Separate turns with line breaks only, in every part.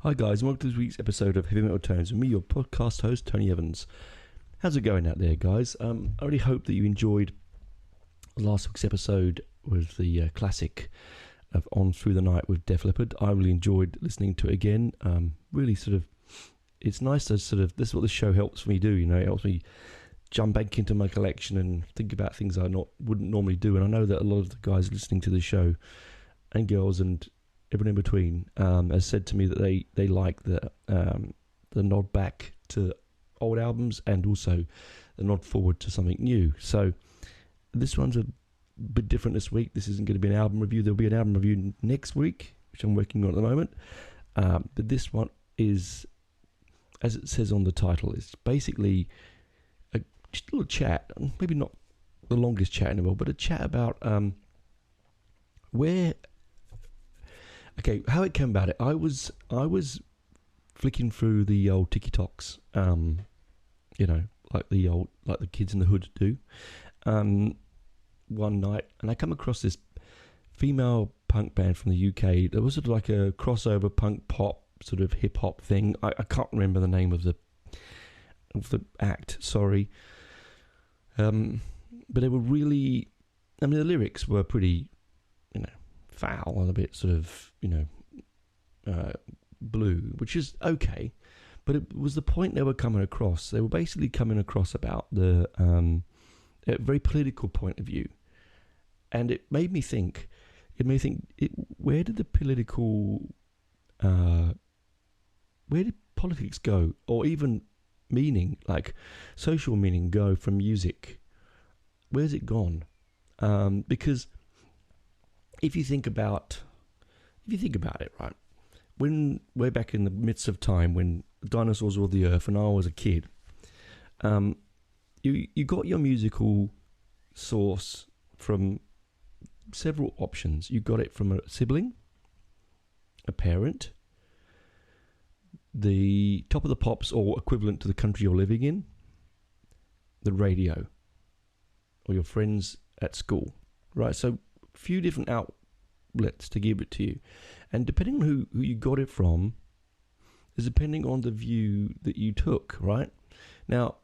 Hi guys, and welcome to this week's episode of Heavy Metal Tones with me, your podcast host, Tony Evans. How's it going out there, guys? I really hope that you enjoyed last week's episode with the classic of On Through the Night with Def Leppard. I really enjoyed listening to it again. Really it's nice to this is what the show helps me do, it helps me jump back into my collection and think about things I wouldn't normally do. And I know that a lot of the guys listening to the show, and girls and everyone in between, has said to me that they like the nod back to old albums and also the nod forward to something new. So this one's a bit different this week. This isn't going to be an album review. There'll be an album review next week, which I'm working on at the moment. But this one is, as it says on the title, it's basically just a little chat, maybe not the longest chat in the world, but a chat about how it came about. I was flicking through the old TikToks, like the kids in the hood do, one night, and I come across this female punk band from the UK. There was sort of like a crossover punk pop sort of hip hop thing. I can't remember the name of the act. Sorry, but they were really. I mean, the lyrics were pretty, foul and a bit sort of, blue, which is okay, but it was the point they were coming across. They were basically coming across about a very political point of view, and it made me think. Where did politics go, or even meaning, like social meaning, go from music? Where's it gone? Because if you think about it, right, when we're back in the midst of time, when dinosaurs ruled the earth and I was a kid, you got your musical source from several options. You got it from a sibling, a parent, the Top of the Pops or equivalent to the country you're living in, the radio, or your friends at school, right? So a few different outlets to give it to you, and depending on who you got it from is depending on the view that you took, right? Now,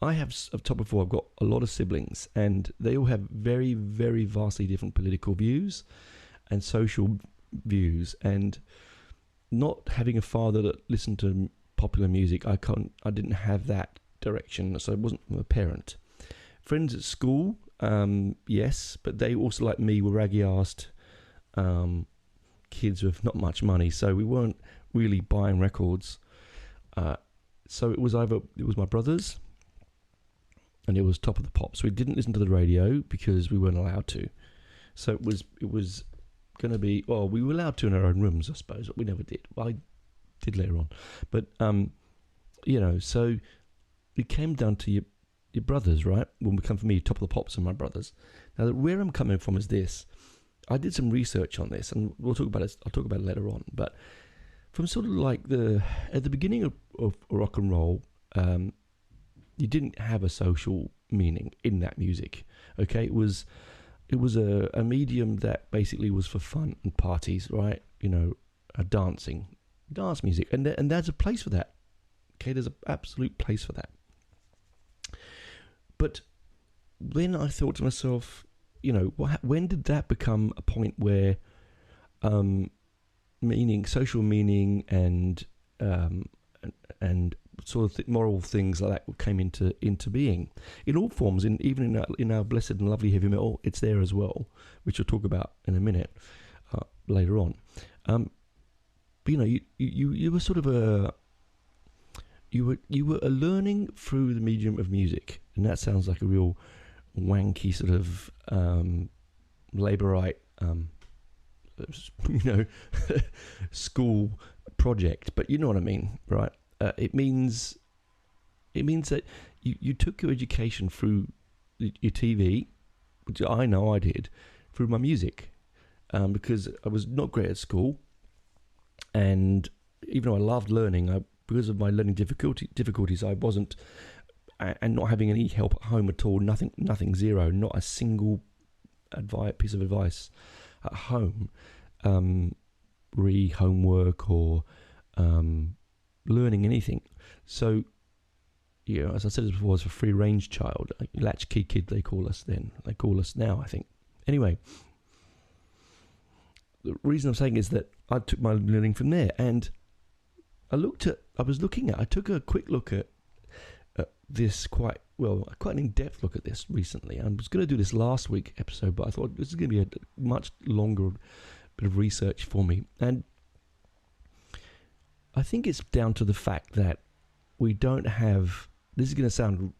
I have top of four. I've got a lot of siblings, and they all have very, very vastly different political views and social views. And not having a father that listened to popular music, I didn't have that direction, so it wasn't from a parent. Friends at school, yes, but they also, like me, were raggy-assed kids with not much money, so we weren't really buying records. So it was my brothers, and it was Top of the Pops. We didn't listen to the radio because we weren't allowed to. So it was going to be, well, we were allowed to in our own rooms, I suppose, but we never did. Well, I did later on, but so it came down to your brothers, right? When we come for me, Top of the Pops and my brothers. Now, where I'm coming from is this. I did some research on this, and I'll talk about it later on. But from sort of like at the beginning of rock and roll, you didn't have a social meaning in that music. Okay, it was a medium that basically was for fun and parties, right? Dance music, and there's a place for that. Okay, there's an absolute place for that. But then I thought to myself, when did that become a point where social meaning and sort of moral things like that came into being in all forms, even in our blessed and lovely heavy metal. It's there as well, which we'll talk about in a minute later on. But you were sort of you were learning through the medium of music, and that sounds like a real wanky sort of laborite school project, but you know what I mean, right? It means that you took your education through your TV, which I know I did, through my music, because I was not great at school, and even though I loved learning, because of my learning difficulties, I wasn't, and not having any help at home at all, nothing, zero, not a single piece of advice at home, homework or learning anything. So, as I said before, I was a free-range child, a latchkey kid they call us then. They call us now, I think. Anyway, the reason I'm saying is that I took my learning from there, and I took a quick look at this quite an in-depth look at this recently. I was going to do this last week episode, but I thought this is going to be a much longer bit of research for me. And I think it's down to the fact that we don't have, this is going to sound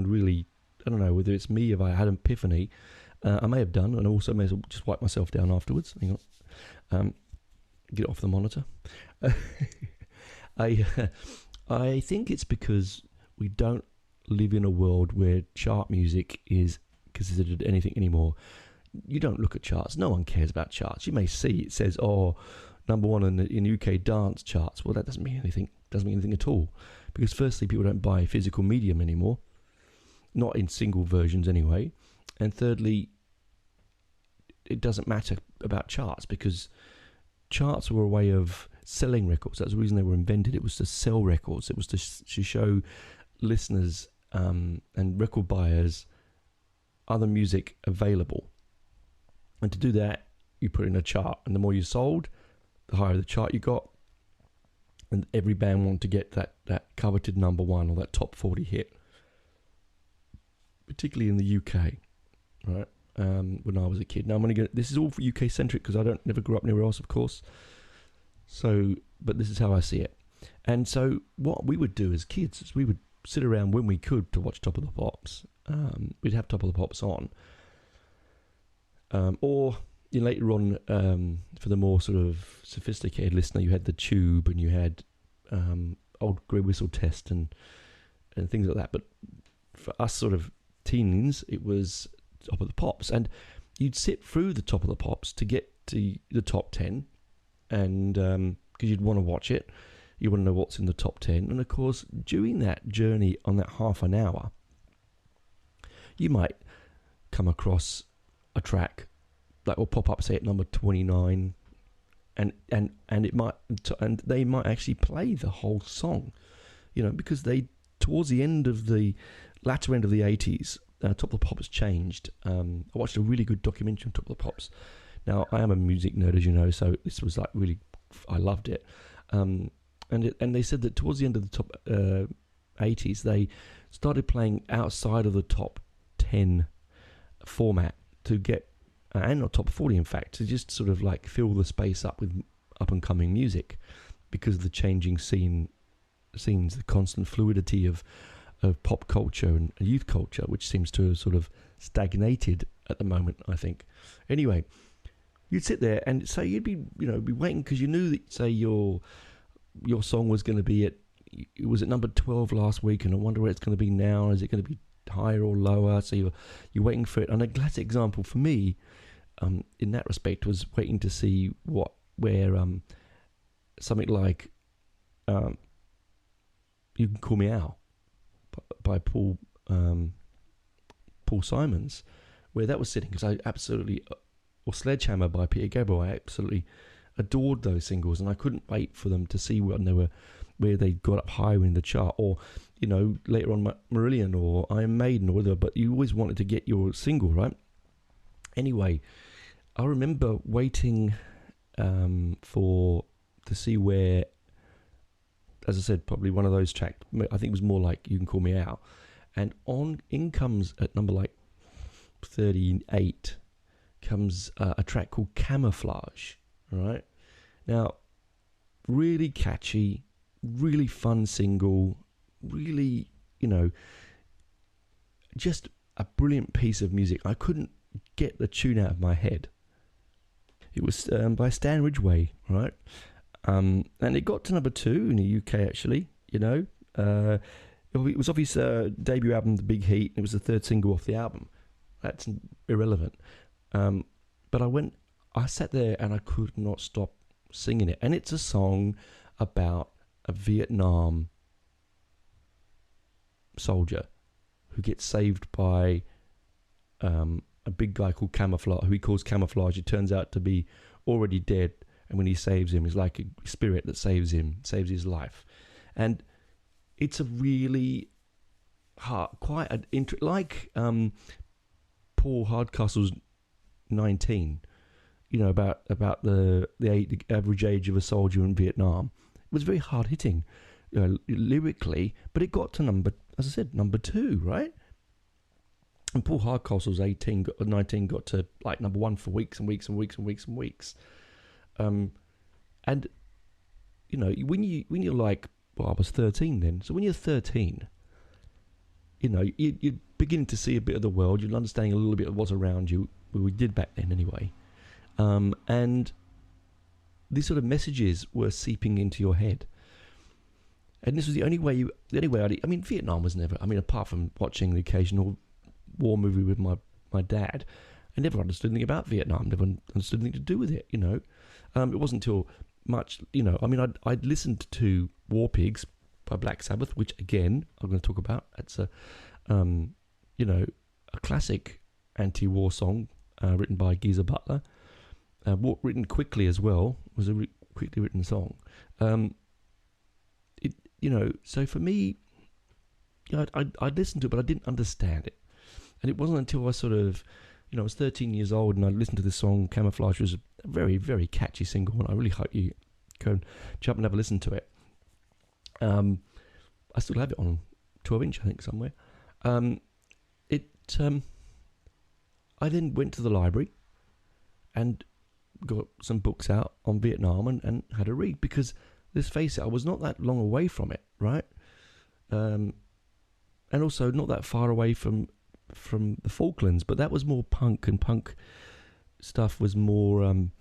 really, I don't know whether it's me, if I had an epiphany. I may have done, and I also may as well just wipe myself down afterwards. Hang on. Get off the monitor. I think it's because we don't live in a world where chart music is considered anything anymore. You don't look at charts. No one cares about charts. You may see it says, number one in UK dance charts. Well, that doesn't mean anything. Doesn't mean anything at all. Because firstly, people don't buy physical medium anymore. Not in single versions anyway. And thirdly, it doesn't matter about charts because charts were a way of selling records. That's the reason they were invented. It was to sell records. It was to show listeners and record buyers other music available. And to do that, you put in a chart. And the more you sold, the higher the chart you got. And every band wanted to get that coveted number one or that top 40 hit. Particularly in the UK, right? When I was a kid. Now this is all for UK centric because I never grew up anywhere else, of course. So, but this is how I see it. And so what we would do as kids is we would sit around when we could to watch Top of the Pops. We'd have Top of the Pops on. Or later on, for the more sort of sophisticated listener, you had the Tube and you had Old Grey Whistle Test and things like that. But for us sort of teens, it was Top of the Pops. And you'd sit through the Top of the Pops to get to the top 10. And because you'd want to watch it, you want to know what's in the top 10. And of course, during that journey on that half an hour, you might come across a track that will pop up, say at number 29, and they might actually play the whole song, because they towards the latter end of the 80s, Top of the Pops changed. I watched a really good documentary on Top of the Pops. Now, I am a music nerd, as you know, so this was like really, I loved it. And they said that towards the end of the top 80s, they started playing outside of the top 10 format to get, and not top 40 in fact, to just sort of like fill the space up with up-and-coming music because of the changing scenes, the constant fluidity of pop culture and youth culture, which seems to have sort of stagnated at the moment, I think. Anyway, you'd sit there and say you'd be waiting because you knew that, say, your song was going to be it was at number 12 last week, and I wonder where it's going to be now. Is it going to be higher or lower? So you're waiting for it. And a classic example for me, in that respect, was waiting to see where something like "You Can Call Me Out" by Paul Simons, where that was sitting, because I absolutely, or "Sledgehammer" by Peter Gabriel, I absolutely adored those singles, and I couldn't wait for them to see where they got up higher in the chart, or later on Marillion or Iron Maiden or whatever. But you always wanted to get your single, right? Anyway, I remember waiting to see where, as I said, probably one of those tracks, I think it was more like "You Can Call Me Out," and in comes at number like 38 comes a track called "Camouflage." Right now, really catchy, really fun single, really, just a brilliant piece of music. I couldn't get the tune out of my head. It was by Stan Ridgway, right? And it got to number 2 in the UK, actually. It was off his debut album, The Big Heat. It was the 3rd single off the album. That's irrelevant. But I sat there and I could not stop singing it. And it's a song about a Vietnam soldier who gets saved by a big guy called Camouflage, who he calls Camouflage. It turns out to be already dead, and when he saves him, it's like a spirit that saves him, saves his life. And it's a really hard, quite an like Paul Hardcastle's 19, about the average age of a soldier in Vietnam. It was very hard hitting, lyrically, but it got to number 2, right? And Paul Hardcastle's 19 got to like number 1 for weeks and weeks and weeks and weeks and weeks. And when you're like, well, I was 13 then. So when you're 13, you're beginning to see a bit of the world. You're understanding a little bit of what's around you. Well, we did back then anyway. And these sort of messages were seeping into your head. And this was the only way Vietnam was never, apart from watching the occasional war movie with my dad, I never understood anything about Vietnam, never understood anything to do with it, It wasn't until much, I'd listened to War Pigs by Black Sabbath, which again, I'm going to talk about. It's a classic anti-war song written by Geezer Butler, written quickly as well. It was a quickly written song. So for me, I'd listened to it, but I didn't understand it. And it wasn't until I sort of, I was 13 years old and I listened to this song, Camouflage, was a very, very catchy single, and I really hope you go and jump and have a listen to it. I still have it on 12-inch, I think, somewhere. I then went to the library and got some books out on Vietnam and had a read, because, let's face it, I was not that long away from it, right? And also not that far away from the Falklands, but that was more punk, and punk stuff was more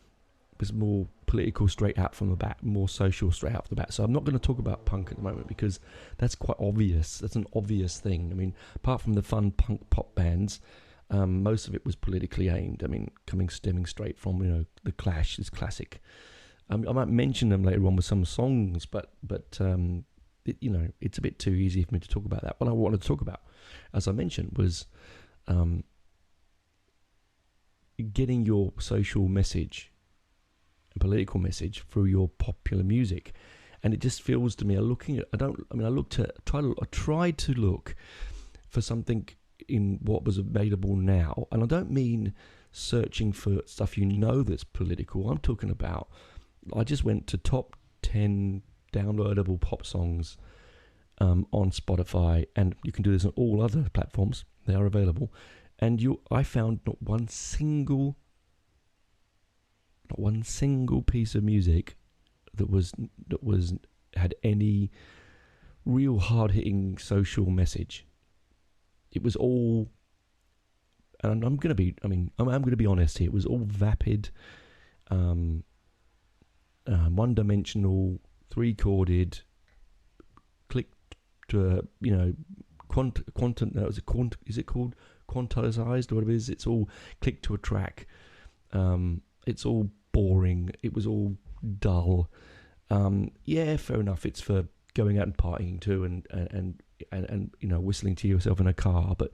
political straight out from the bat, more social straight out from the bat. So I'm not going to talk about punk at the moment, because that's quite obvious. That's an obvious thing. Apart from the fun punk pop bands, most of it was politically aimed. Stemming straight from the Clash, is classic. I might mention them later on with some songs, but it's a bit too easy for me to talk about that. What I wanted to talk about, as I mentioned, was getting your social message and political message through your popular music. And it just feels to me, I tried to look for something in what was available now. And I don't mean searching for stuff that's political. I'm talking about, I just went to top 10 downloadable pop songs on Spotify, and you can do this on all other platforms. They are available. And I found not one single piece of music that had any real hard-hitting social message. It was all, and I'm going to be honest here, it was all vapid, one-dimensional, three-chorded, clicked to is it called quantized or whatever it is? It's all clicked to a track. It's all boring. It was all dull. Yeah, fair enough. It's for going out and partying too, and whistling to yourself in a car. But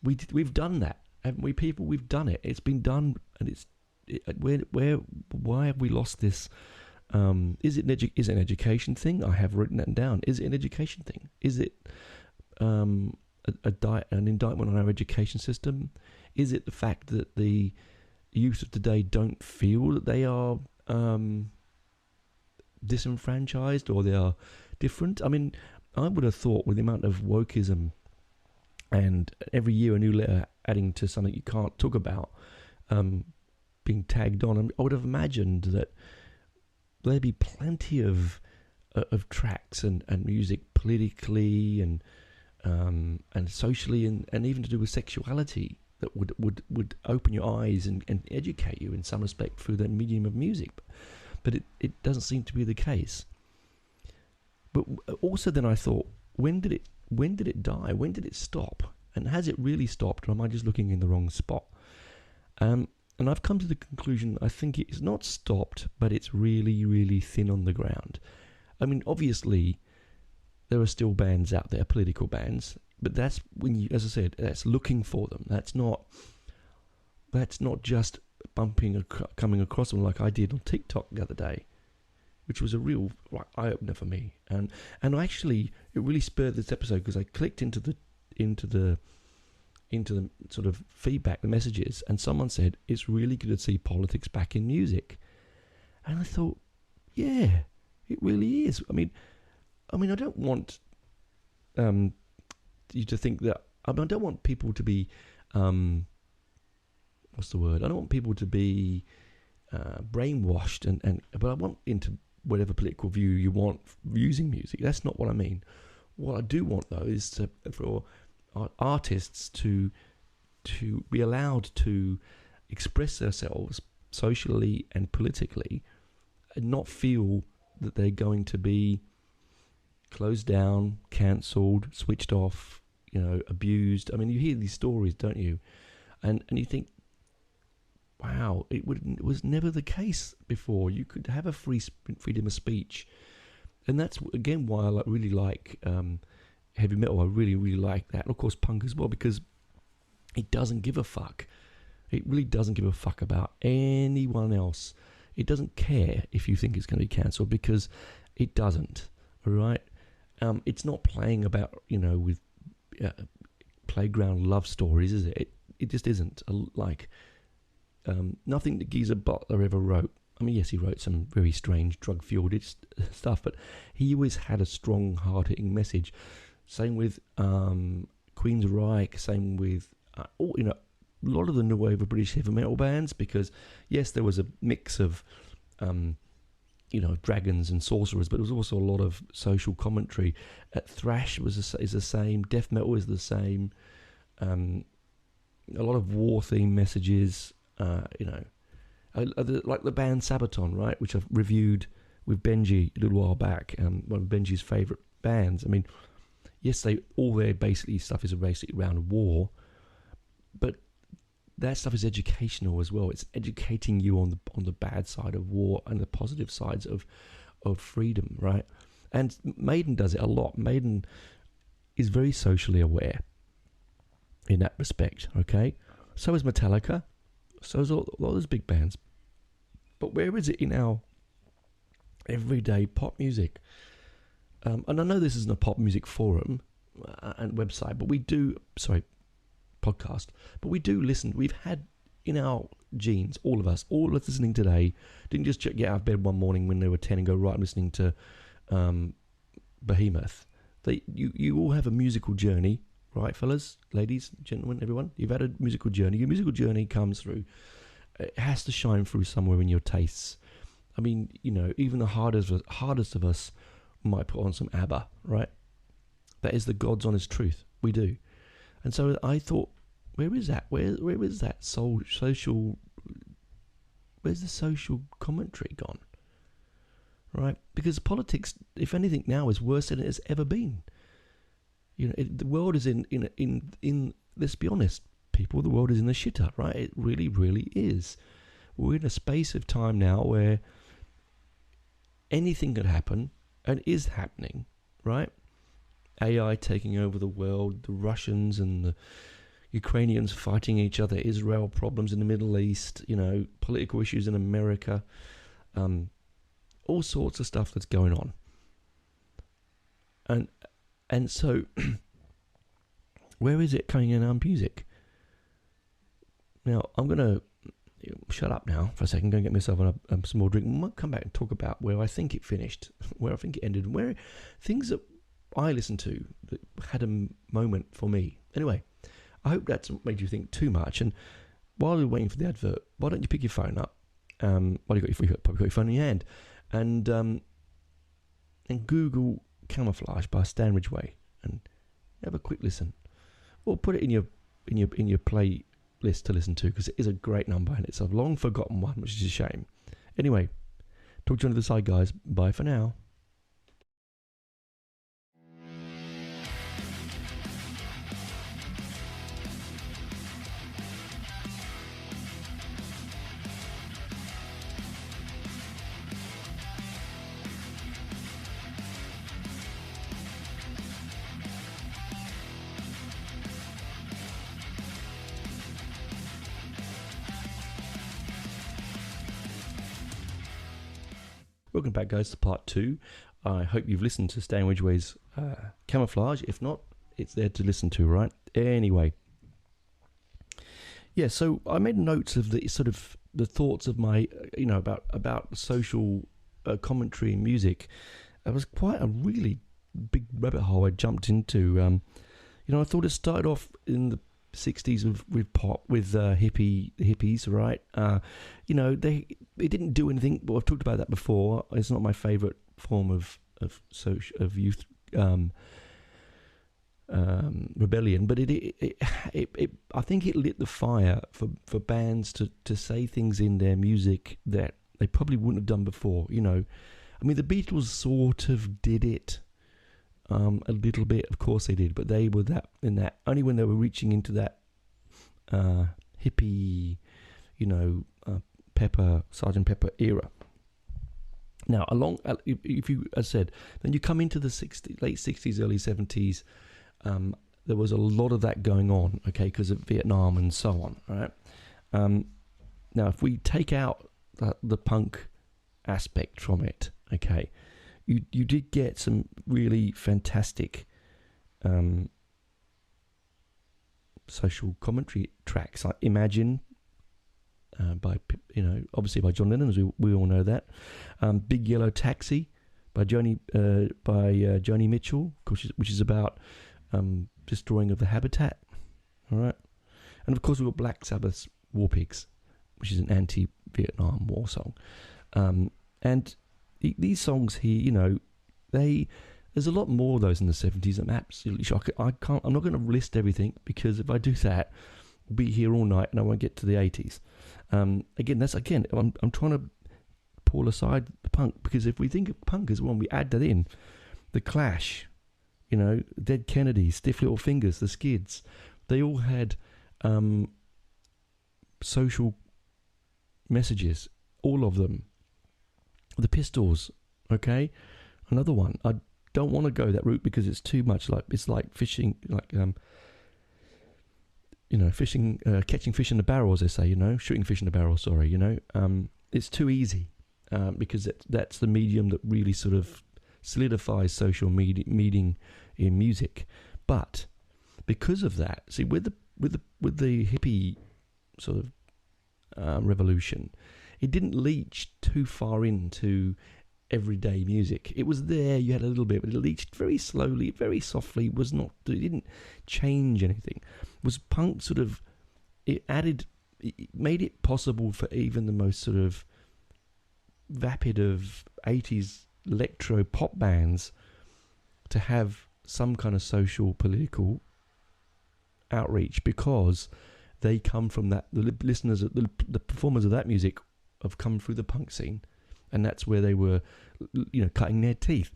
we've done that, haven't we, people? We've done it. It's been done, and why have we lost this? Is it an education thing? I have written that down. Is it an education thing? Is it an indictment on our education system? Is it the fact that the youth of today don't feel that they are disenfranchised, or they are different? I would have thought, with the amount of wokeism and every year a new letter adding to something you can't talk about, being tagged on, I would have imagined that there'd be plenty of tracks and music politically and socially and even to do with sexuality that would open your eyes and educate you in some respect through the medium of music. But it doesn't seem to be the case. But also then I thought, when did it die? When did it stop? And has it really stopped, or am I just looking in the wrong spot? And I've come to the conclusion, I think it's not stopped, but it's really, really thin on the ground. Obviously, there are still bands out there, political bands, but that's when you, as I said, that's looking for them. That's not just coming across them like I did on TikTok the other day, which was a real eye opener for me. And actually, it really spurred this episode because I clicked into the sort of feedback, the messages, and someone said it's really good to see politics back in music. And I thought, yeah, it really is. I mean, I don't want you to think that. I don't want people to be what's the word? I don't want people to be brainwashed, but I want into whatever political view you want using music. That's not what I mean. What I do want, though, is for artists to be allowed to express themselves socially and politically, and not feel that they're going to be closed down, cancelled, switched off, abused. I mean, you hear these stories, don't you? And you think, wow, it was never the case before. You could have a freedom of speech, and that's again why I really like heavy metal. I really, really like that, and of course punk as well, because it doesn't give a fuck. It really doesn't give a fuck about anyone else. It doesn't care if you think it's going to be cancelled, because it doesn't. All right, it's not playing about with playground love stories, is it? It just isn't. Nothing that Geezer Butler ever wrote. I mean, yes, he wrote some very strange drug-fueled stuff, but he always had a strong, hard-hitting message. Same with Queensryche. Same with a lot of the new wave of British heavy metal bands, because yes, there was a mix of dragons and sorcerers, but there was also a lot of social commentary. Thrash is the same. Death metal is the same. A lot of war-themed messages. Like the band Sabaton, right, which I've reviewed with Benji a little while back. One of Benji's favourite bands. I mean, yes, all their basically stuff is basically around war, but that stuff is educational as well. It's educating you on the bad side of war and the positive sides of freedom, right? And Maiden does it a lot. Maiden is very socially aware in that respect, okay? So is Metallica. So is a lot of those big bands. But where is it in our everyday pop music? And I know this isn't a pop music forum and website, but we do... Sorry, podcast. But we do listen. We've had in our genes, all of us listening today, didn't just get out of bed one morning when they were 10 and go, right, I'm listening to Behemoth. You all have a musical journey, right, fellas, ladies, gentlemen, everyone? You've had a musical journey. Your musical journey comes through. It has to shine through somewhere in your tastes. I mean, even the hardest of us might put on some ABBA, right? That is the God's honest truth. We do. And so I thought, where is that? Where is that social? Where's the social commentary gone? Right? Because politics, if anything, now is worse than it has ever been. The world is in. Let's be honest, people. The world is in the shitter, right? It really, really is. We're in a space of time now where anything could happen, and is happening, right? AI taking over the world, the Russians and the Ukrainians fighting each other, Israel problems in the Middle East, political issues in America, all sorts of stuff that's going on. And so, where is it coming in our music? Now, I'm going to shut up now for a second, go and get myself a small drink. We might come back and talk about where I think it finished, where I think it ended, and where things that I listened to that had a moment for me. Anyway, I hope that's made you think too much. And while you're waiting for the advert, why don't you pick your phone up? While you've got your phone in your hand, and Google "Camouflage" by Stan Ridgway, and have a quick listen, or put it in your playlist to listen to, because it is a great number and it's a long forgotten one, which is a shame. Anyway, talk to you on the other side, guys. Bye for now. Welcome back, guys, to part 2. I hope you've listened to Stan Ridgway's Camouflage. If not, it's there to listen to, right? Anyway. Yeah, so I made notes of the sort of the thoughts of my, about social commentary and music. It was quite a really big rabbit hole I jumped into. I thought it started off in the 60s with pop, with hippies, right? It didn't do anything. Well, I've talked about that before. It's not my favourite form of youth rebellion, but it I think it lit the fire for bands to say things in their music that they probably wouldn't have done before. I mean, the Beatles sort of did it a little bit, of course they did, but they were that only when they were reaching into that hippie, Sergeant Pepper era. Now, if you, as I said, then you come into the late 60s, early 70s. There was a lot of that going on, okay, because of Vietnam and so on, right? Now, if we take out the punk aspect from it, okay, you did get some really fantastic social commentary tracks, like Imagine, obviously by John Lennon, as we all know that. Big Yellow Taxi by Joni Mitchell, which is about destroying of the habitat. All right, and of course we've got Black Sabbath's War Pigs, which is an anti-Vietnam War song. And these songs here, there's a lot more of those in the 70s. I'm absolutely shocked. I'm not going to list everything, because if I do that, we'll be here all night and I won't get to the 80s. I'm trying to pull aside the punk, because if we think of punk as one, we add that in. The Clash, Dead Kennedys, Stiff Little Fingers, the Skids, they all had social messages, all of them. The Pistols, okay, another one. I don't want to go that route because it's too much it's like fishing, fishing, catching fish in a barrel, as they say, shooting fish in a barrel. Sorry, it's too easy because that's the medium that really sort of solidifies social meeting in music. But because of that, see, with the hippie sort of revolution, it didn't leach too far into everyday music. It was there, you had a little bit, but it leached very slowly, very softly. It didn't change anything. It was punk sort of, it made it possible for even the most sort of vapid of 80s electro pop bands to have some kind of social, political outreach, because they come from that. The listeners, the performers of that music have come through the punk scene, and that's where they were, cutting their teeth.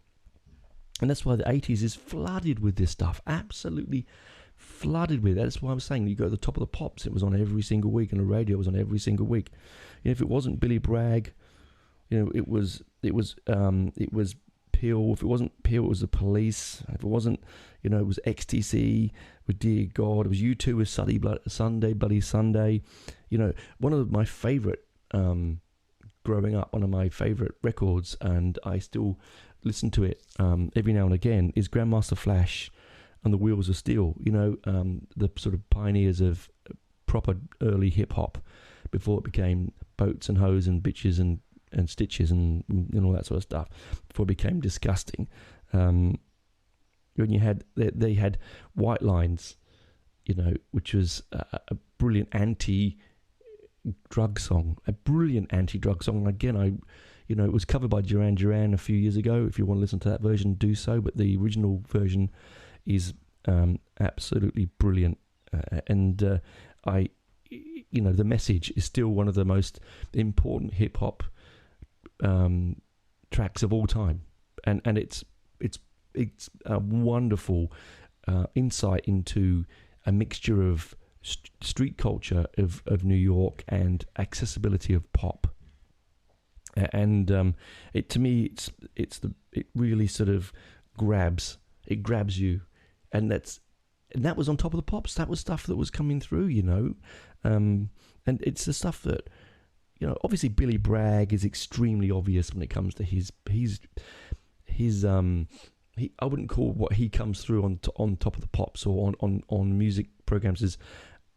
And that's why the 80s is flooded with this stuff, absolutely flooded with it. That's why I'm saying you go to the top of the pops, it was on every single week, and the radio was on every single week. If it wasn't Billy Bragg, it was Peel. If it wasn't Peel, it was the Police. If it wasn't, it was XTC with Dear God. It was U2 with Sunday Bloody Sunday. One of my favourite, growing up, one of my favourite records, and I still listen to it every now and again, is Grandmaster Flash and the Wheels of Steel. The sort of pioneers of proper early hip hop before it became boats and hoes and bitches and stitches and all that sort of stuff, before it became disgusting. When you had, they had White Lines, which was a brilliant anti-drug song, Again, it was covered by Duran Duran a few years ago. If you want to listen to that version, do so. But the original version is absolutely brilliant, and the message is still one of the most important hip hop tracks of all time, and it's a wonderful insight into a mixture of street culture of New York and accessibility of pop. And it really sort of grabs you, and that was on top of the pops. That was stuff that was coming through, and it's the stuff that obviously Billy Bragg is extremely obvious when it comes to his I wouldn't call what he comes through on Top of the Pops or on music programs as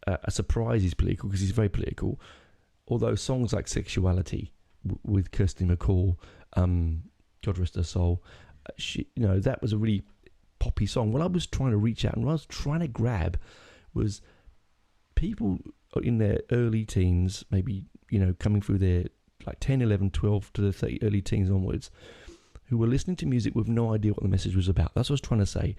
a surprise. He's political, because he's very political. Although songs like Sexuality with Kirsty MacColl, God rest her soul, that was a really poppy song. What I was trying to reach out and what I was trying to grab was people in their early teens, maybe, coming through their like 10, 11, 12 to the 30 early teens onwards, who were listening to music with no idea what the message was about. That's what I was trying to say.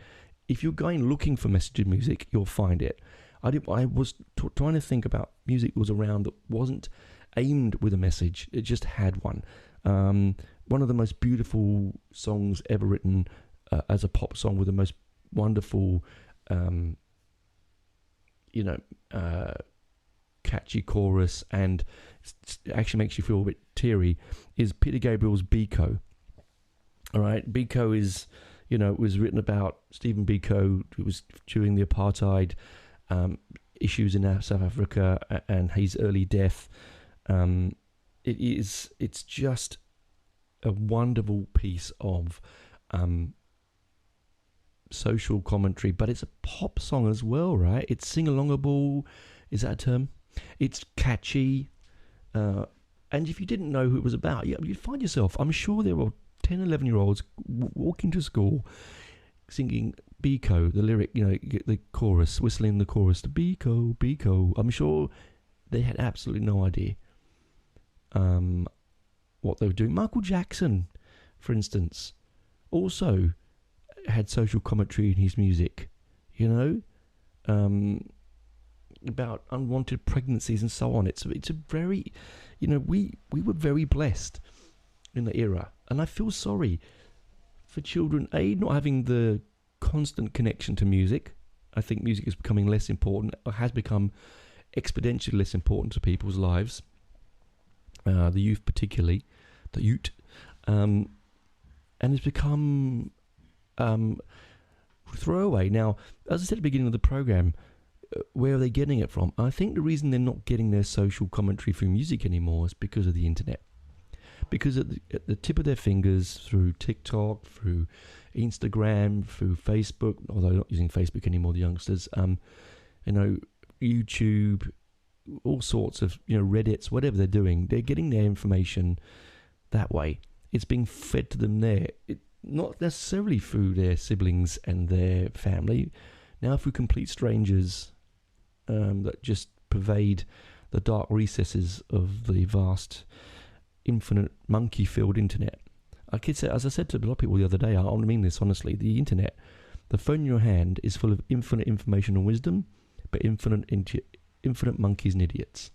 If you're going looking for message in music, you'll find it. I was trying to think about music that was around that wasn't aimed with a message. It just had one. One of the most beautiful songs ever written as a pop song, with the most wonderful, catchy chorus, and it actually makes you feel a bit teary, is Peter Gabriel's Biko. All right, Biko is, it was written about Stephen Biko, who was during the apartheid issues in South Africa and his early death. It's just a wonderful piece of social commentary, but it's a pop song as well, right? It's sing-alongable, is that a term? It's catchy, and if you didn't know who it was about, you'd find yourself, I'm sure there were 10, 11-year-olds walking to school singing Biko, the lyric, the chorus, whistling the chorus, the Biko, Biko. I'm sure they had absolutely no idea what they were doing. Michael Jackson, for instance, also had social commentary in his music, about unwanted pregnancies and so on. It's a very, we were very blessed in the era, and I feel sorry for children, not having the constant connection to music. I think music is becoming less important, or has become exponentially less important to people's lives, the youth particularly, and it's become throwaway. Now, as I said at the beginning of the program, where are they getting it from? I think the reason they're not getting their social commentary through music anymore is because of the internet. Because at the tip of their fingers, through TikTok, through Instagram, through Facebook, although not using Facebook anymore, the youngsters, YouTube, all sorts of, Reddits, whatever they're doing, they're getting their information that way. It's being fed to them there. Not necessarily through their siblings and their family, now through complete strangers that just pervade the dark recesses of the vast, infinite, monkey-filled internet. As I said to a lot of people the other day, I mean this honestly, the internet, the phone in your hand is full of infinite information and wisdom, but infinite monkeys and idiots.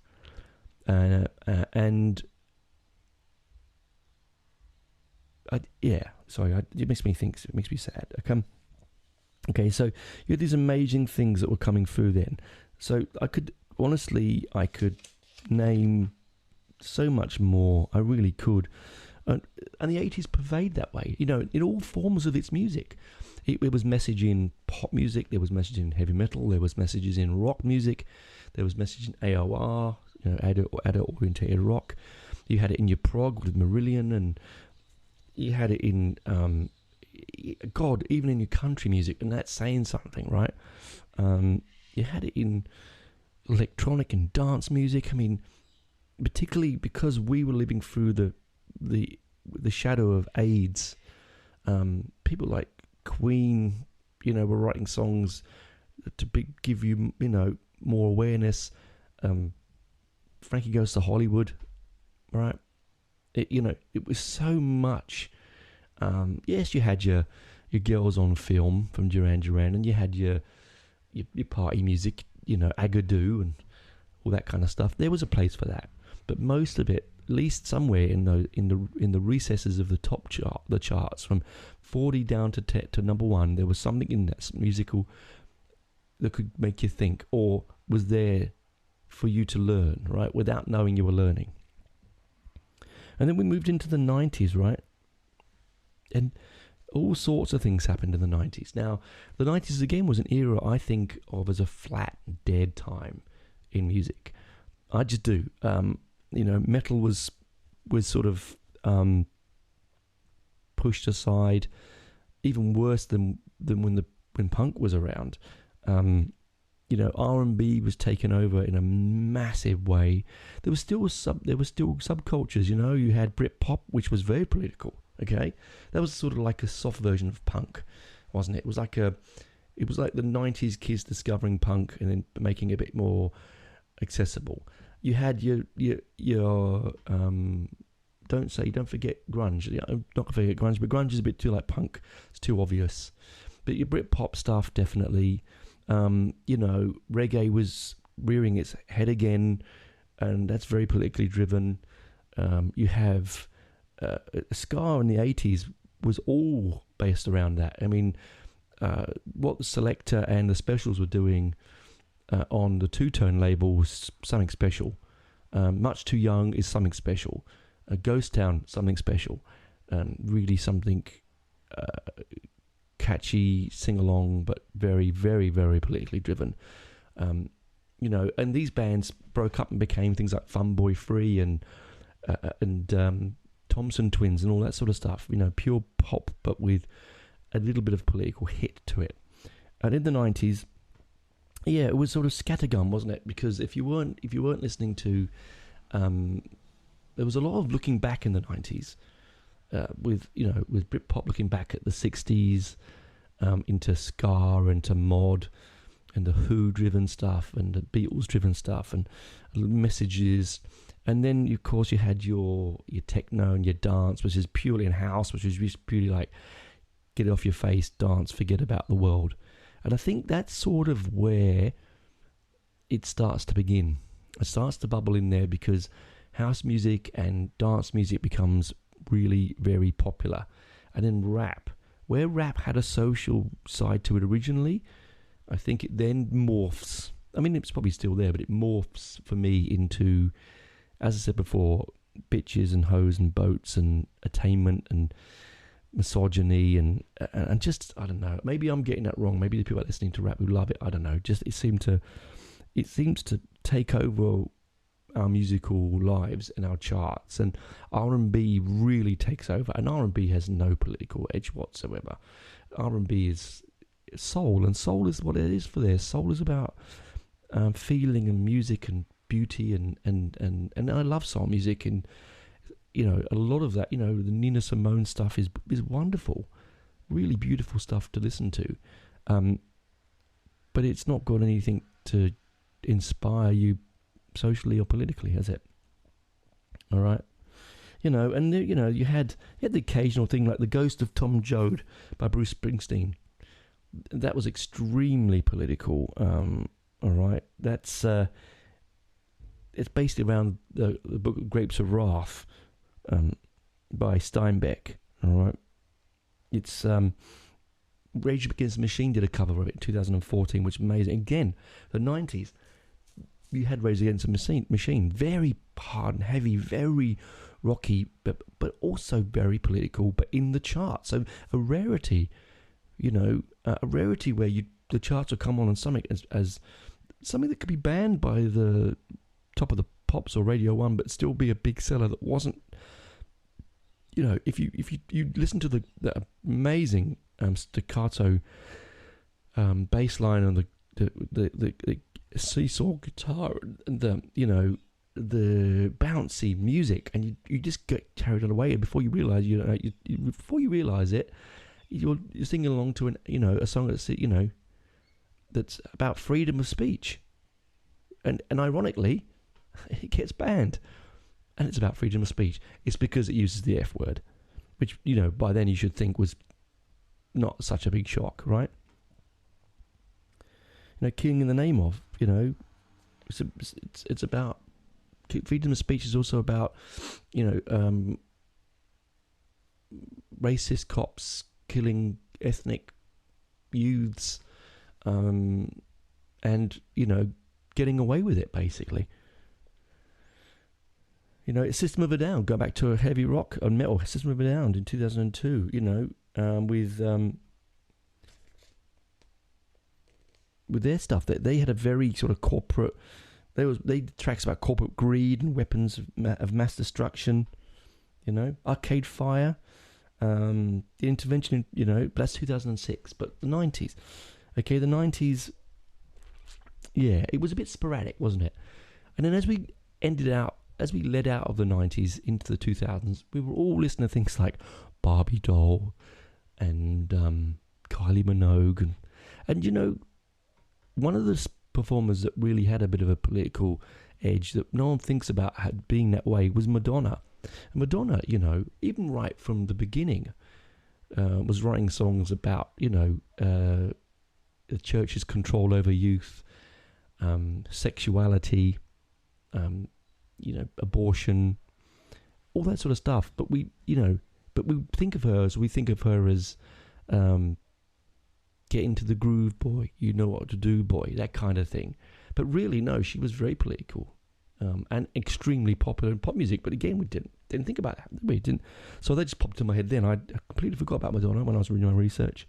It makes me think, it makes me sad. Okay, so you had these amazing things that were coming through then. So I could name so much more. I really could. And the 80s pervade that way, in all forms of its music. It was message in pop music, there was message in heavy metal, there was messages in rock music, there was message in AOR, adult-orientated rock. You had it in your prog with Marillion, and you had it in, even in your country music, and that's saying something, right? You had it in electronic and dance music. I mean, particularly because we were living through the shadow of AIDS. People like Queen, were writing songs to give you, more awareness. Frankie Goes to Hollywood, right? It was so much. Yes, you had your Girls on Film from Duran Duran, and you had your party music, Agadoo and all that kind of stuff. There was a place for that, but most of it, at least somewhere in the recesses of the top chart, the charts from 40 down to number one, there was something in that musical that could make you think, or was there for you to learn, right, without knowing you were learning. And then we moved into the 90s, right? And all sorts of things happened in the 90s. Now, the 90s, again, was an era I think of as a flat, dead time in music. I just do. Metal was sort of pushed aside, even worse than when punk was around. R&B was taken over in a massive way. There were still subcultures. You had Britpop, which was very political. Okay, that was sort of like a soft version of punk, wasn't it? It was like the '90s kids discovering punk and then making it a bit more accessible. You had your don't forget grunge. I'm not gonna forget grunge, but grunge is a bit too like punk. It's too obvious. But your Britpop stuff, definitely. Reggae was rearing its head again, and that's very politically driven. You have ska in the 80s was all based around that. I mean, what the Selector and the Specials were doing on the Two-Tone label was something special. Much Too Young is something special. Ghost Town, something special. Really something catchy, sing-along, but very, very, very politically driven. And these bands broke up and became things like Fun Boy Free and Thompson Twins and all that sort of stuff. Pure pop, but with a little bit of political hit to it. And in the 90s, it was sort of scattergun, wasn't it? Because if you weren't listening to, there was a lot of looking back in the 90s, with Britpop looking back at the 60s, into ska and to mod and the Who-driven stuff and the Beatles-driven stuff and messages. And then, of course, you had your techno and your dance, which is purely in house, which is just purely like get it off your face, dance, forget about the world. And I think that's sort of where it starts to begin. It starts to bubble in there because house music and dance music becomes really very popular. And then rap, where rap had a social side to it originally, I think it then morphs. I mean, it's probably still there, but it morphs for me into, as I said before, bitches and hoes and boats and attainment and misogyny and just, I don't know, maybe I'm getting that wrong. Maybe the people listening to rap who love it, I don't know, just it seems to take over our musical lives and our charts, and R&B really takes over, and R&B has no political edge whatsoever. R&B is soul, and soul is what it is for this. Soul is about feeling and music and beauty and I love soul music, and a lot of that, the Nina Simone stuff is wonderful, really beautiful stuff to listen to, but it's not got anything to inspire you socially or politically, has it? All right, and you had the occasional thing like The Ghost of Tom Joad by Bruce Springsteen. That was extremely political. All right, that's it's based around the book Grapes of Wrath, by Steinbeck. All right, it's Rage Against the Machine did a cover of it in 2014, which is amazing. Again, the 90s, you had Rage Against the Machine, very hard and heavy, very rocky, but also very political, but in the charts. So a rarity, a rarity where the charts will come on something as something that could be banned by the Top of the Pops or Radio 1, but still be a big seller that wasn't. If you listen to the amazing staccato bass line and the seesaw guitar and the bouncy music, and you just get carried away, and before you realize it, you're singing along to a song that's about freedom of speech, and ironically, it gets banned. And it's about freedom of speech. It's because it uses the F word, which, by then you should think was not such a big shock, right? Killing in the name of, it's about freedom of speech is also about, racist cops killing ethnic youths, and, getting away with it, basically. System of a Down, go back to a heavy rock and metal, System of a Down in 2002, with their stuff. They had a very sort of corporate, They did tracks about corporate greed and weapons of mass destruction. Arcade Fire, the intervention. But that's 2006. But the 90s, okay, the 90s. Yeah, it was a bit sporadic, wasn't it? And then as we led out of the 90s into the 2000s, we were all listening to things like Barbie Doll and Kylie Minogue, and one of the performers that really had a bit of a political edge that no one thinks about being that way was Madonna. And Madonna, even right from the beginning, was writing songs about the church's control over youth, sexuality, abortion, all that sort of stuff. But we think of her as get into the groove, boy, you know what to do, boy, that kind of thing. But really, no, she was very political and extremely popular in pop music. But again, we didn't think about that. We didn't. So that just popped in my head then. I completely forgot about Madonna when I was reading my research.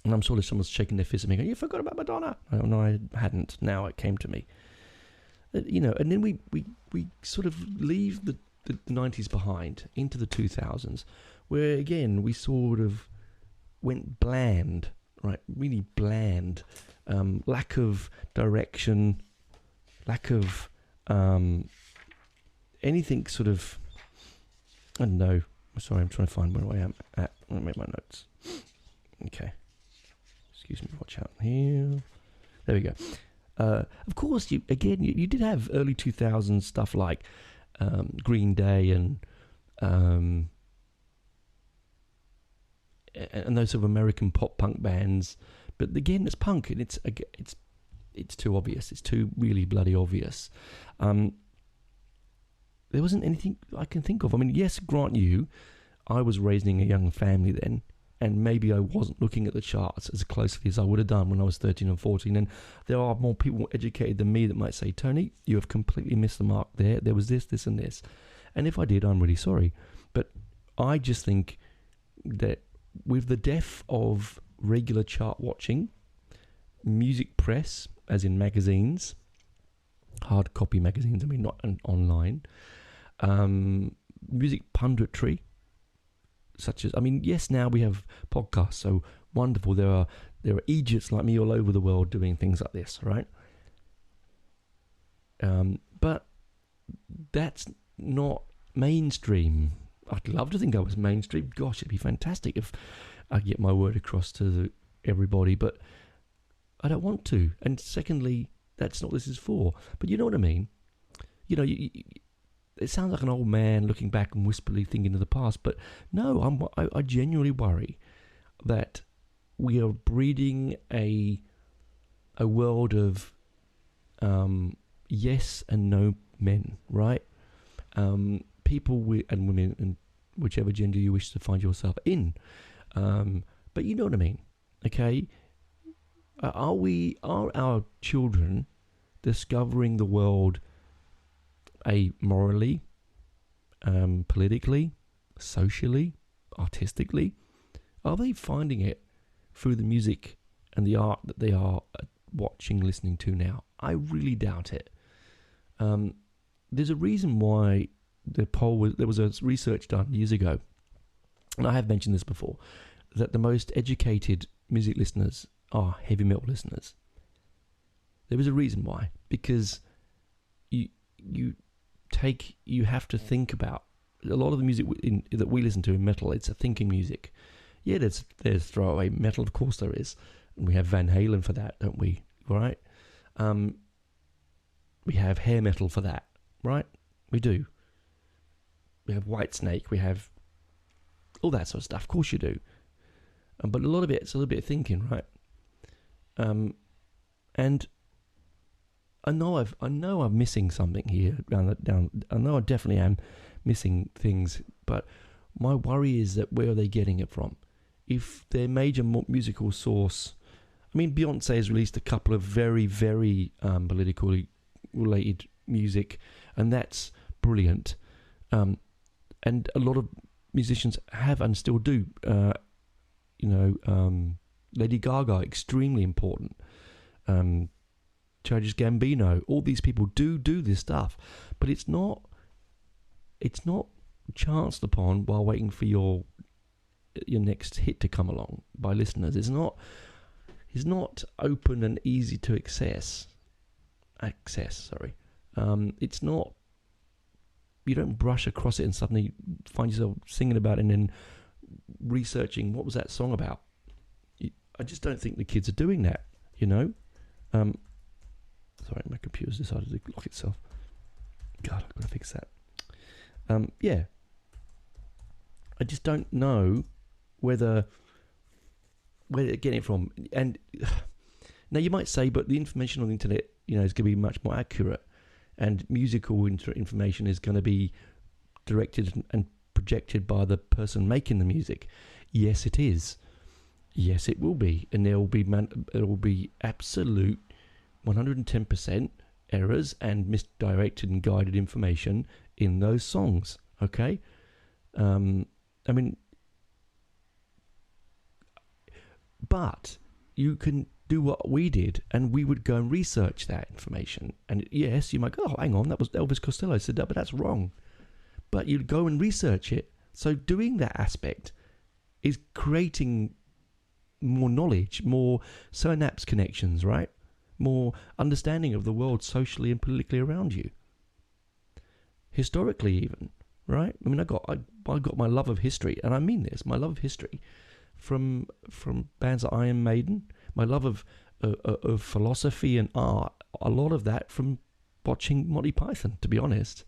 And I'm sure someone's shaking their fist at me going, you forgot about Madonna. No, I hadn't. Now it came to me. And then we sort of leave the 90s behind into the 2000s, where again we sort of went bland, right? Really bland. Lack of direction, lack of anything sort of, I don't know. Sorry, I'm trying to find where I am at. I'm going to make my notes. Okay. Excuse me, watch out here. There we go. Of course, you did have early 2000s stuff like Green Day and those sort of American pop punk bands. But again, it's punk, and it's too obvious. It's too really bloody obvious. There wasn't anything I can think of. I mean, yes, grant you, I was raising a young family then, and maybe I wasn't looking at the charts as closely as I would have done when I was 13 and 14. And there are more people more educated than me that might say, Tony, you have completely missed the mark there. There was this, and this. And if I did, I'm really sorry. But I just think that with the death of regular chart watching, music press, as in magazines, hard copy magazines, I mean, not online, music punditry, such as, I mean, yes, now we have podcasts, so wonderful. There are idiots like me all over the world doing things like this, right? But that's not mainstream. I'd love to think I was mainstream. Gosh, it'd be fantastic if I get my word across to everybody, but I don't want to. And secondly, that's not what this is for. But you know what I mean? It sounds like an old man looking back and wistfully thinking of the past, but no, I genuinely worry that we are breeding a world of yes and no men, right? People and women, and whichever gender you wish to find yourself in. But you know what I mean, okay? Are our children discovering the world morally, politically, socially, artistically? Are they finding it through the music and the art that they are watching, listening to now? I really doubt it. There's a reason why there was a research done years ago, and I have mentioned this before, that the most educated music listeners are heavy metal listeners. There was a reason why, because you have to think about a lot of the music that we listen to in metal. It's a thinking music. Yeah, there's throwaway metal, of course there is, and we have Van Halen for that, don't we? Right? We have hair metal for that, right? We do. We have Whitesnake. We have all that sort of stuff. Of course you do. But a lot of it's a little bit of thinking, right? And I know I'm missing something here down. I know I definitely am missing things, but my worry is that where are they getting it from? If their major musical source, I mean, Beyonce has released a couple of very, very politically related music, and that's brilliant. And a lot of musicians have and still do. Lady Gaga, extremely important. Childish Gambino. All these people do this stuff, but it's not chanced upon while waiting for your next hit to come along by listeners. It's not open and easy to access. It's not. You don't brush across it and suddenly find yourself singing about it and then researching what was that song about. I just don't think the kids are doing that. Sorry, my computer's decided to lock itself. God, I've got to fix that. Yeah. I just don't know where they're getting it from. And now you might say, but the information on the internet, is going to be much more accurate, and musical information is going to be directed and projected by the person making the music. Yes, it is. Yes, it will be, and there will be absolute 110% errors and misdirected and guided information in those songs. Okay, but you can do what we did, and we would go and research that information. And yes, you might go, "Oh, hang on, that was Elvis Costello said that," but that's wrong. But you'd go and research it. So doing that aspect is creating more knowledge, more synapse connections, right? More understanding of the world socially and politically around you. Historically, even, right? I got my love of history, and I mean this, my love of history, from bands like Iron Maiden, my love of philosophy and art, a lot of that from watching Monty Python, to be honest,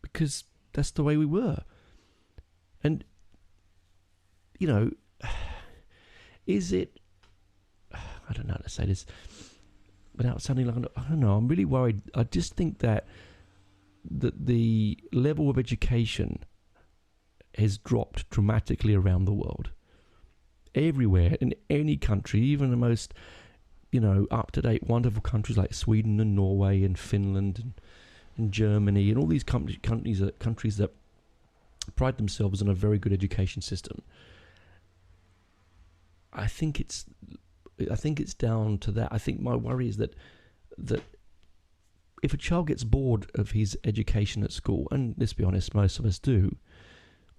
because that's the way we were. And is it? I don't know how to say this without sounding like I don't know. I'm really worried. I just think that the level of education has dropped dramatically around the world. Everywhere, in any country, even the most, up-to-date, wonderful countries like Sweden and Norway and Finland and Germany and all these countries that pride themselves on a very good education system. I think it's down to that. I think my worry is that if a child gets bored of his education at school, and let's be honest, most of us do,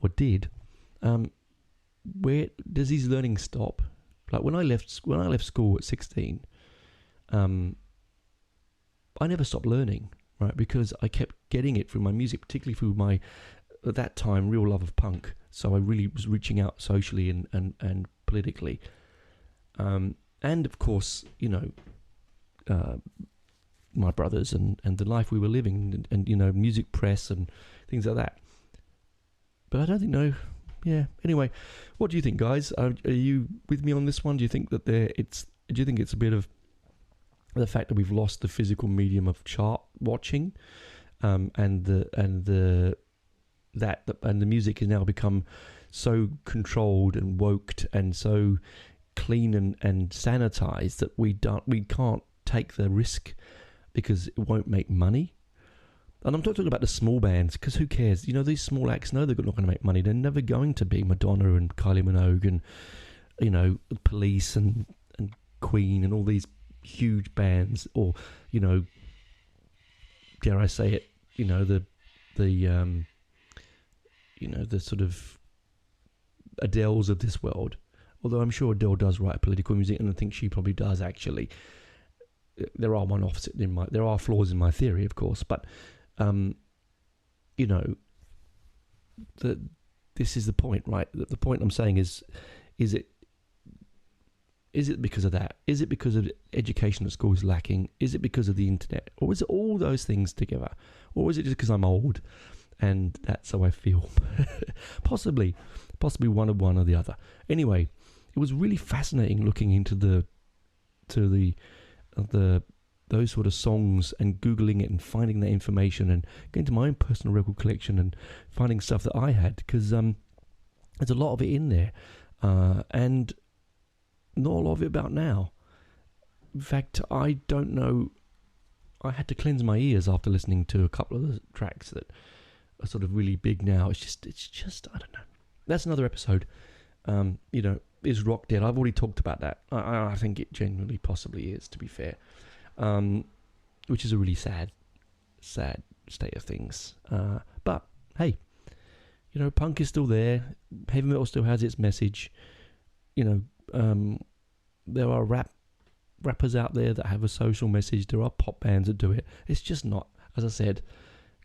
or did, where does his learning stop? Like when I left school at 16, I never stopped learning, right? Because I kept getting it through my music, particularly through my, at that time, real love of punk. So I really was reaching out socially and politically. And of course, my brothers and the life we were living and music press and things like that. But I don't think, anyway, what do you think, guys? Are you with me on this one? Do you think that do you think it's a bit of the fact that we've lost the physical medium of chart watching, and the music has now become so controlled and woked and so clean and sanitized that we can't take the risk because it won't make money? And I'm not talking about the small bands, because who cares? These small acts know they're not going to make money. They're never going to be Madonna and Kylie Minogue and Police and Queen and all these huge bands, or dare I say it, the sort of Adele's of this world. Although I'm sure Adele does write political music, and I think she probably does actually. There are one-offs there are flaws in my theory, of course, but this is the point, right? The point I'm saying is it because of that? Is it because of education at school is lacking? Is it because of the internet? Or is it all those things together? Or is it just because I'm old and that's how I feel? Possibly one or the other. Anyway, it was really fascinating looking into those sort of songs and Googling it and finding that information and going to my own personal record collection and finding stuff that I had, because there's a lot of it in there, and not a lot of it about now. In fact, I don't know. I had to cleanse my ears after listening to a couple of the tracks that are sort of really big now. It's just I don't know. That's another episode. It is rock dead. I've already talked about that. I think it genuinely possibly is, to be fair. Which is a really sad state of things. But hey, you know, punk is still there. Heavy metal still has its message. You know, there are rappers out there that have a social message. There are pop bands that do it. It's just not, as I said,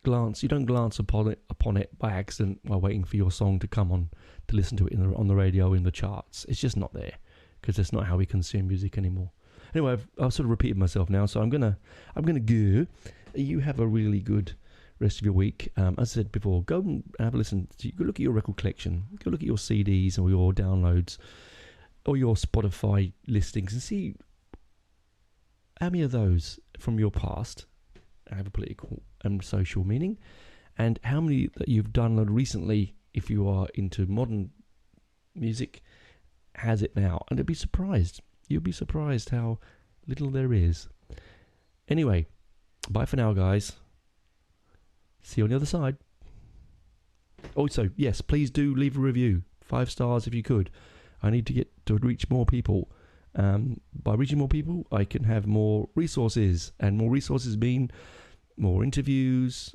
you don't glance upon it by accident while waiting for your song to come on to listen to it on the radio, in the charts. It's just not there, because that's not how we consume music anymore. Anyway, I've sort of repeated myself now, so I'm gonna go. You have a really good rest of your week. As I said before, go and have a listen. Go look at your record collection. Go look at your CDs or your downloads or your Spotify listings and see how many of those from your past have a political and social meaning, and how many that you've downloaded recently, if you are into modern music, has it now. And you'll be surprised how little there is. Anyway, bye for now, guys. See you on the other side. Also, yes, please do leave a review. 5 stars if you could. I need to reach more people. By reaching more people, I can have more resources, and more resources mean more interviews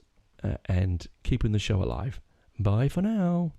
and keeping the show alive. Bye for now.